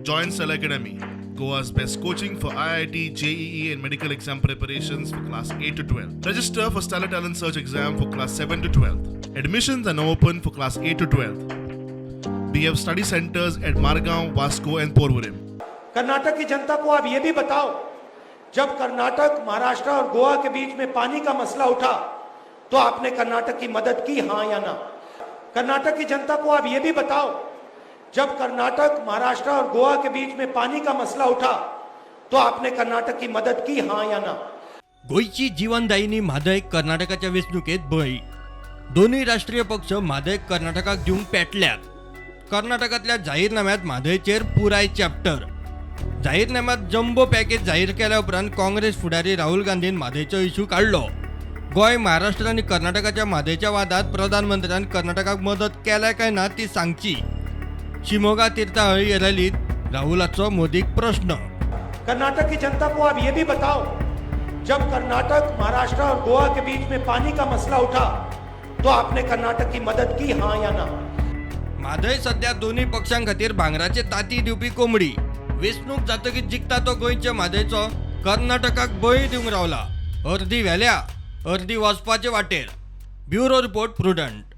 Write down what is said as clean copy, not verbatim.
Join Cell Academy, Goa's best coaching for IIT, JEE, and medical exam preparations for class 8 to 12. Register for Stellar Talent Search exam for class 7 to 12. Admissions are now open for class 8 to 12. We have study centers at Margao, Vasco, and Porvorim. Karnataka की जनता को आप ये भी बताओ, जब कर्नाटक, महाराष्ट्र और गोवा के beach में पानी का मसला उठा तो आपने कर्नाटक की मदद की, हाँ या ना? कर्नाटक की जनता को आप ये भी बताओ, जब कर्नाटक, महाराष्ट्र और गोवा के बीच में पानी का मसला उठा तो आपने कर्नाटक की मदद की, हाँ या ना? गोयची जीवनदायिनी म्हादय कर्नाटकाच्या वेंचणुकेत बळी. दोन्ही राष्ट्रीय पक्ष म्हादय कर्नाटकाक दिवंक पेटल्यात. कर्नाटकातल्या जाहीरनाम्यात म्हादयचेर पुराय चॅप्टर. जाहीरनाम्यात जम्बो पॅकेज जाहीर केल्या उपरांत काँग्रेस फुडारी राहुल गांधीन म्हादयचो इश्यू काढलो. गोय, महाराष्ट्र आणि कर्नाटकाच्या म्हादयच्या वादात प्रधानमंत्र्यान कर्नाटकाक मदत केल्या काय ना ती सांगची. शिमोगा तीर्थाहळी रॅलीत राहुलाचो मोदीक प्रश्न. कर्नाटक की जनता को आप ये भी बताओ, जब कर्नाटक, महाराष्ट्र और गोवा के बीच में पानी का मसला उठा तो आपने कर्नाटक की मदद की, हाँ या ना? म्हादय सध्या दोन्ही पक्षां खातीर भांगराचे ताती दिवपी कोंबडी. वेंचणूक जातकीच जिखता तो गोंयच्या म्हादयचो कर्नाटकाक बळी दिवंक रावला. अर्दी व्हेल्या, अर्दी वचपाचे वाटेर. Bureau report, prudent.